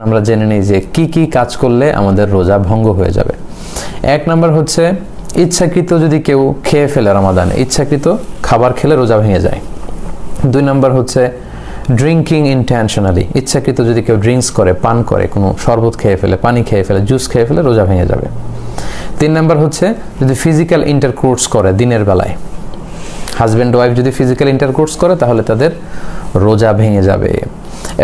আমরা জেনে নিই যে কি কি কাজ করলে আমাদের রোজা ভঙ্গ হয়ে যাবে। এক নাম্বার হচ্ছে ইচ্ছাকৃত যদি কেউ খেয়ে ফেলে রমাদানে, ইচ্ছাকৃত খাবার খেলে রোজা ভেঙে যায়। দুই নাম্বার হচ্ছে ড্রিঙ্কিং ইন্টেনশনালি, ইচ্ছাকৃত যদি কেউ ড্রিঙ্কস করে, পান করে, কোনো শরবত খেয়ে ফেলে, পানি খেয়ে ফেলে, জুস খেয়ে ফেলে, রোজা ভেঙে যাবে। তিন নাম্বার হচ্ছে যদি ফিজিক্যাল ইন্টারকোর্স করে দিনের বেলায়, হাজব্যান্ড ওয়াইফ যদি ফিজিক্যাল ইন্টারকোর্স করে তাহলে তাদের রোজা ভেঙে যাবে।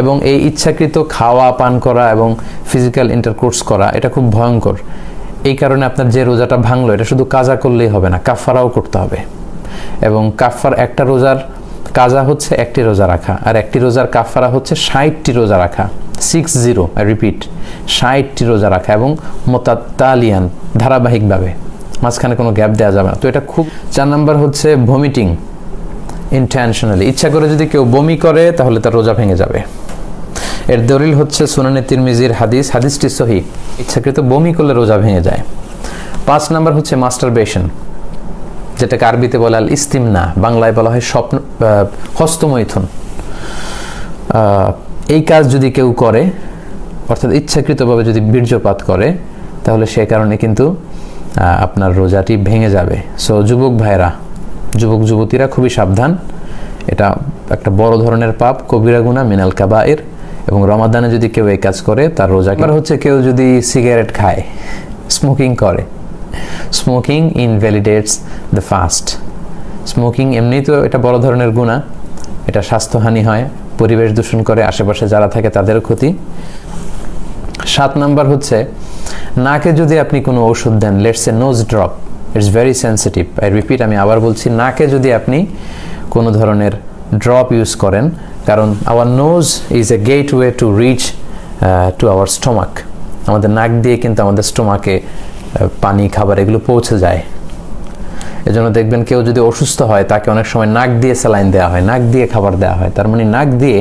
এবং এই ইচ্ছাকৃত খাওয়া, পান করা এবং ফিজিক্যাল ইন্টারকোর্স করা এটা খুব ভয়ঙ্কর। এই কারণে আপনার যে রোজাটা ভাঙলো এটা শুধু কাজা করলেই হবে না, কাফারাও করতে হবে। এবং কাফার একটা রোজার কাজা হচ্ছে একটি রোজা রাখা, আর একটি রোজার কাফারা হচ্ছে 60টি রোজা রাখা, 60, আই রিপিট, 60টি রোজা রাখা এবং মোতাতালিয়ান, ধারাবাহিকভাবে, মাঝখানে কোনো গ্যাপ দেওয়া যাবে না। তো এটা খুব। 4 নাম্বার হচ্ছে ভমিটিং ইন্টেনশনালি, ইচ্ছা করে যদি কেউ বমি করে তাহলে তার রোজা ভেঙে যাবে। এর দলিল হচ্ছে সুনানে তিরমিজির হাদিস, হাদিসটি সহিহ, ইচ্ছাকৃত বমি করলে রোজা ভেঙে যায়। 5 নাম্বার হচ্ছে মাস্টারবেশন, যেটাকে আরবিতে বলে আল ইস্তিমনা, বাংলায় বলা হয় হস্তমৈথুন। এই কাজ যদি কেউ করে, অর্থাৎ ইচ্ছাকৃতভাবে যদি বীর্যপাত করে, তাহলে সে কারণে কিন্তু আপনার রোজাটি ভেঙে যাবে। সো যুবক ভাইরা, যুবক যুবতীরা খুবই সাবধান, এটা একটা বড় ধরনের পাপ, কবিরা গুনাহ মিনাল কাবায়ের। এবং রমাদানে যদি কেউ এই কাজ করে তার রোজা হচ্ছে, কেউ যদি সিগারেট খায়, স্মোকিং করে, স্মোকিং ইনভ্যালিডেটস দ্য ফাস্ট। স্মোকিং এমনিই তো এটা বড় ধরনের গুনাহ, এটা স্বাস্থ্যহানি হয়, পরিবেশ দূষণ করে, আশেপাশে যারা থাকে তাদেরও ক্ষতি। 7 নাম্বার হচ্ছে নাকে যদি আপনি কোনো ওষুধ দেন, let's a nose drop, it's very sensitive, I repeat, আমি আবার বলছি, নাকে যদি আপনি কোনো ধরনের ড্রপ ইউজ করেন, কারণ our nose is a gateway to reach to our stomach. আমাদের নাক দিয়ে কিন্তু আমাদের স্টোমাকে পানি, খাবার এগুলো পৌঁছে যায়। এজন্য দেখবেন কেউ যদি অসুস্থ হয় তাকে অনেক সময় নাক দিয়ে স্যালাইন দেওয়া হয়, নাক দিয়ে খাবার দেওয়া হয়। তার মানে নাক দিয়ে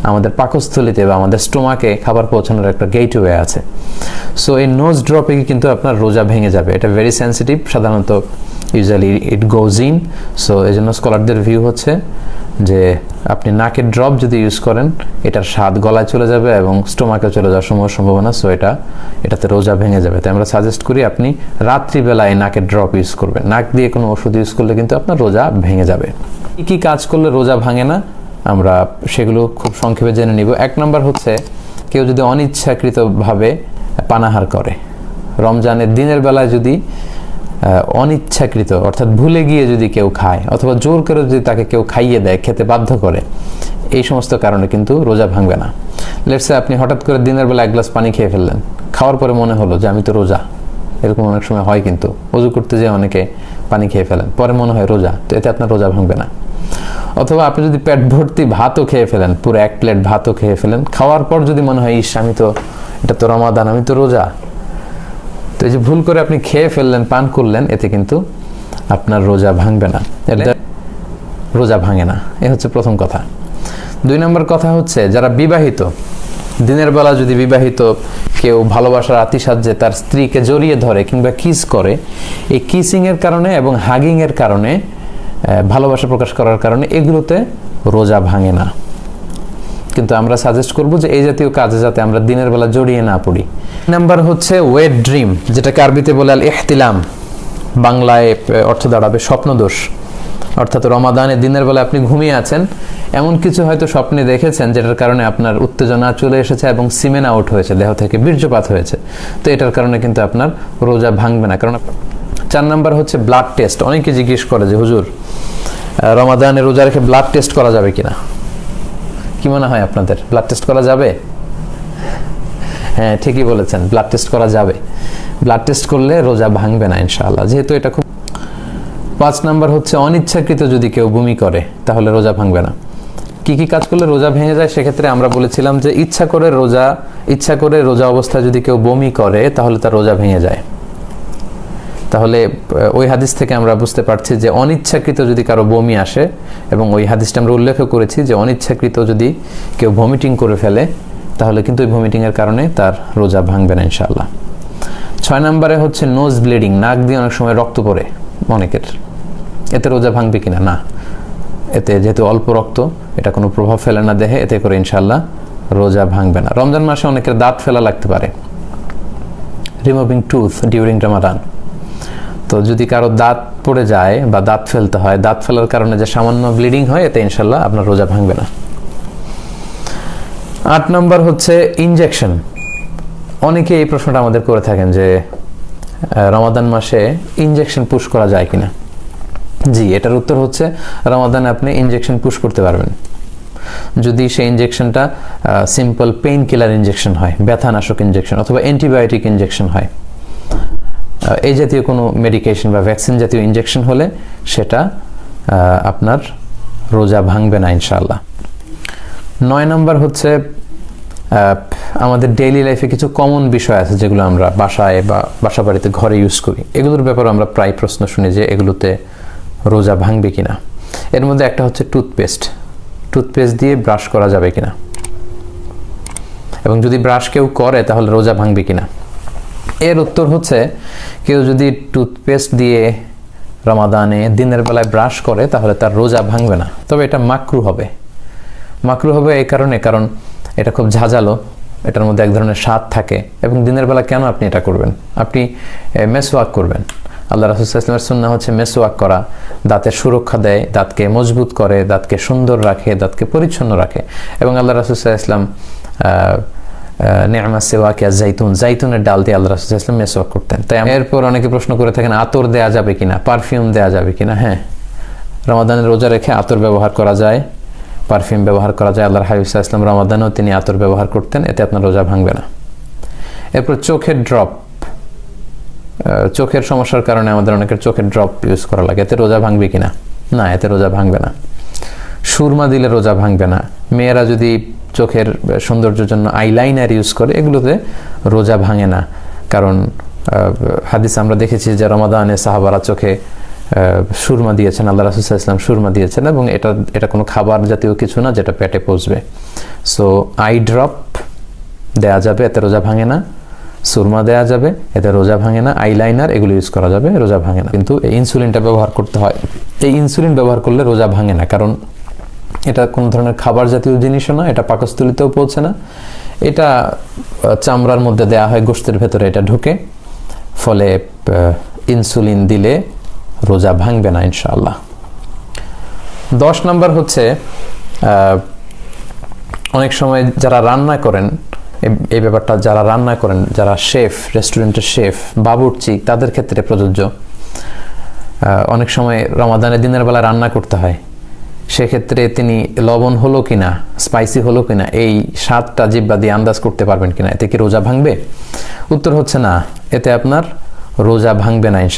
আমাদের পাকস্থলীতে বা আমাদের স্টোমাকে খাবার পৌঁছানোর একটা গেটওয়ে আছে। সো এই নোজ ড্রপে কিন্তু আপনার রোজা ভেঙে যাবে, এটা ভেরি সেন্সিটিভ, সাধারণত usually it goes in. So এই জন্য স্কলারদের ভিউ হচ্ছে যে আপনি নাকের ড্রপ যদি ইউজ করেন, এটার স্বাদ গলায় চলে যাবে এবং স্টোমাকে চলে যাওয়ার সম্ভাবনা। সো এটাতে রোজা ভেঙে যাবে। তাই আমরা সাজেস্ট করি আপনি রাত্রিবেলায় নাকের ড্রপ ইউজ করবেন। নাক দিয়ে কোনো ওষুধ ইউজ করলে কিন্তু আপনার রোজা ভেঙে যাবে। কি কি কাজ করলে রোজা ভাঙে না, আমরা সেগুলো খুব সংক্ষেপে জেনে নিব। 1 নাম্বার হচ্ছে কেউ যদি অনিচ্ছাকৃতভাবে পানাহার করে, রমজানের দিনের বেলায় যদি অনিচ্ছাকৃত, অর্থাৎ ভুলে গিয়ে যদি কেউ খায়, অথবা জোর করে যদি তাকে কেউ খাইয়ে দেয়, খেতে বাধ্য করে, এই সমস্ত কারণে কিন্তু রোজা ভাঙবে না। লেটস সে আপনি হঠাৎ করে দিনের বেলা 1 গ্লাস পানি খেয়ে ফেললেন, খাওয়ার পরে মনে হলো যে আমি তো রোজা, এরকম অনেক সময় হয়, কিন্তু ওযু করতে যেয়ে অনেকে পানি খেয়ে ফেলেন, পরে মনে হয় রোজা, তো এতে আপনার রোজা ভাঙবে না। অথবা আপনি যদি পেট ভর্তি ভাতও খেয়ে ফেলেন, পুরো 1 প্লেট ভাতও খেয়ে ফেলেন, খাওয়ার পর যদি মনে হয় ইস আমি তো, এটা তো রমাদান, আমি তো রোজা, তো এই যে ভুল করে আপনি খেয়ে ফেললেন, পান করলেন, এতে কিন্তু আপনার রোজা ভাঙবে না, রোজা ভাঙে না। এ হচ্ছে প্রথম কথা। 2 নম্বর কথা হচ্ছে যারা বিবাহিত, দিনের বেলা যদি বিবাহিত কেউ ভালোবাসার আতিশায্যে তার স্ত্রীকে জড়িয়ে ধরে কিংবা কিস করে, এই কিসিং এর কারণে এবং হাগিং এর কারণে, ভালোবাসা প্রকাশ করার কারণে, এগুলোতে রোজা ভাঙে না। কিন্তু আমরা সাজেস্ট করব যে এই জাতীয় কাজে যাতে আমরা দিনের বেলা জড়িয়ে না পড়ি। নাম্বার হচ্ছে ওয়েট ড্রিম, যেটাকে আরবিতে বলে আল ইহতিলাম, বাংলায় অর্থ দাঁড়াবে স্বপ্নদোষ। অর্থাৎ রমাদানে দিনের বেলা আপনি ঘুমিয়ে আছেন, এমন কিছু হয়তো স্বপ্নে দেখেছেন যেটার কারণে আপনার উত্তেজনা চলে এসেছে এবং সিমেন আউট হয়েছে, দেহ থেকে বীর্যপাত হয়েছে, তো এটার কারণে কিন্তু আপনার রোজা ভাঙবে না। কারণ 4 নাম্বার হচ্ছে ব্লাড টেস্ট। অনেকে জিজ্ঞেস করে যে হুজুর, রমাদানে রোজা রেখে ব্লাড টেস্ট করা যাবে কিনা, কি মনে হয় আপনাদের, ব্লাড টেস্ট করা যাবে? হ্যাঁ, ঠিকই বলেছেন, ব্লাড টেস্ট করা যাবে। ব্লাড টেস্ট করলে রোজা ভাঙবে না ইনশাআল্লাহ, যেহেতু এটা খুব। 5 নাম্বার হচ্ছে অনিচ্ছাকৃত যদি কেউ বমি করে তাহলে রোজা ভাঙবে না। কি কি কাজ করলে রোজা ভেঙে যায়, সেক্ষেত্রে আমরা বলেছিলাম যে ইচ্ছা করে রোজা অবস্থায় যদি কেউ বমি করে তাহলে তার রোজা ভেঙে যায়। তাহলে ওই হাদিস থেকে আমরা বুঝতে পারছি যে অনিচ্ছাকৃত যদি কারো বমি আসে, এবং ওই হাদিসটা আমরা উল্লেখ করেছি যে অনিচ্ছাকৃত যদি কেউ ভমিটিং করে ফেলে তাহলে কিন্তু ওই ভমিটিংয়ের কারণে তার রোজা ভাঙবে না ইনশাআল্লাহ। 6 নম্বরে হচ্ছে নোজ ব্লিডিং, নাক দিয়ে অনেক সময় রক্ত পড়ে অনেকের, এতে রোজা ভাঙবে কিনা? না, এতে যেহেতু অল্প রক্ত, এটা কোনো প্রভাব ফেলে না দেহে, এতে করে ইনশাআল্লাহ রোজা ভাঙবে না। রমজান মাসে অনেকের দাঁত ফেলা লাগতে পারে, রিমুভিং টুথ ডিউরিং রমাদান। তো যদি কারো দাঁত পড়ে যায় বা দাঁত ফেলতে হয়, দাঁত ফেলার কারণে যে সামান্য ব্লিডিং হয়, এতে ইনশাল্লাহ আপনার রোজা ভাঙবে না। 8 নম্বর হচ্ছে ইনজেকশন। অনেকে এই প্রশ্নটা আমাদের করে থাকেন যে রমাদান মাসে ইনজেকশন পুশ করা যায় কিনা। জি, এটার উত্তর হচ্ছে রমাদানে আপনি ইনজেকশন পুশ করতে পারবেন যদি সেই ইনজেকশনটা সিম্পল পেইন কিলার ইনজেকশন হয়, ব্যথানাশক ইনজেকশন অথবা অ্যান্টিবায়োটিক ইনজেকশন হয়। এই জাতীয় কোনো মেডিকেশন বা ভ্যাকসিন জাতীয় ইনজেকশন হলে সেটা আপনার রোজা ভাঙবে না ইনশাআল্লাহ। 9 নম্বর হচ্ছে আমাদের ডেইলি লাইফে কিছু কমন বিষয় আছে যেগুলো আমরা বাসায় বা বাসা বাড়িতে ঘরে ইউজ করি। এগুলোর ব্যাপারে আমরা প্রায় প্রশ্ন শুনি যে এগুলোতে রোজা ভাঙবে কিনা। এর মধ্যে একটা হচ্ছে টুথপেস্ট দিয়ে ব্রাশ করা যাবে কিনা, এবং যদি ব্রাশ কেউ করে তাহলে রোজা ভাঙবে কিনা। এর উত্তর হচ্ছে কেউ যদি টুথপেস্ট দিয়ে রমাদানে দিনের বেলায় ব্রাশ করে তাহলে তার রোজা ভাঙবে না, তবে এটা মাকরু হবে। এই কারণ এটা খুব ঝাঁঝালো, এটার মধ্যে এক ধরনের স্বাদ থাকে, এবং দিনের বেলা কেন আপনি এটা করবেন? আপনি মেসওয়াক করবেন। আল্লাহ রাসূল সাল্লাল্লাহু আলাইহি ওয়াসাল্লামের সুন্নাহ হচ্ছে মেসওয়াক করা, দাঁতের সুরক্ষা দেয়, দাঁতকে মজবুত করে, দাঁতকে সুন্দর রাখে, দাঁতকে পরিচ্ছন্ন রাখে। এবং আল্লাহ রাসূল সাল্লাল্লাহু আলাইহি ওয়াসাল্লাম নি'মা সিওয়াকিয়া জাইতুনের ডাল দিয়ে আল্লাহ রাসূল সাল্লাল্লাহু আলাইহি ওয়াসাল্লাম মেসওয়াক করতেন। তাই এরপর অনেকে প্রশ্ন করে থাকেন আতর দেয়া যাবে কিনা, পারফিউম দেয়া যাবে কিনা। হ্যাঁ, রমাদানের রোজা রেখে আতর ব্যবহার করা যায়, পারফিউম ব্যবহার করা যায়। আল্লাহর হাবিব সাল্লাল্লাহু আলাইহি ওয়াসাল্লাম রমাদানেও তিনি আতর ব্যবহার করতেন, এতে আপনার রোজা ভাঙবে না। এরপর চোখের ড্রপ, চোখের সমস্যার কারণে আমাদের অনেকের চোখের ড্রপ ইউজ করা লাগে, এতে রোজা ভাঙবে কিনা? না, এতে রোজা ভাঙবে না। সুরমা দিলে রোজা ভাঙবে না। মেয়েরা যদি চোখের সৌন্দর্যের জন্য আইলাইনার ইউজ করে, এগুলোতে রোজা ভাঙে না। কারণ হাদিস আমরা দেখেছি যে রমাদানে সাহাবারা চোখে সুরমা দিয়েছেন, আল্লাহ রাসূল সাল্লাল্লাহু আলাইহি ওয়াসাল্লাম সুরমা দিয়েছেন, এবং এটা কোনো খাবার জাতীয় কিছু না যেটা পেটে পৌঁছবে। সো আই ড্রপ দেয়া যাবে, এতে রোজা ভাঙে না। সুরমা দেয়া যাবে, এতে রোজা ভাঙে না। আইলাইনার এগুলো ইউজ করা যাবে, রোজা ভাঙে না। কিন্তু এই ইনসুলিনটা ব্যবহার করতে হয়। এই ইনসুলিন ব্যবহার করলে রোজা ভাঙে না, কারণ এটা কোনো ধরনের খাবার জাতীয় জিনিসও না, এটা পাকস্থলীতেও পৌঁছে না, এটা চামড়ার মধ্যে দেয়া হয়, গোশতের ভেতরে এটা ঢুকে, ফলে ইনসুলিন দিলে রোজা ভাঙবে না ইনশাআল্লাহ। 10 নম্বর হচ্ছে অনেক সময় যারা রান্না করেন, এই ব্যাপারটা যারা রান্না করেন, যারা শেফ, রেস্টুরেন্টের শেফ, বাবুর্চি, তাদের ক্ষেত্রে প্রযোজ্য। অনেক সময় রমাদানের দিনের বেলা রান্না করতে হয়, সেক্ষেত্রে তিনি লবণ হলো কিনা, স্পাইসি হলো কিনা, এই স্বাদটা জিহ্বা দিয়ে আন্দাজ করতে পারবেন কিনা, এতে কি রোজা ভাঙবে? উত্তর হচ্ছে না, এতে আপনার রোজা ভাঙবে না ইনশাআল্লাহ।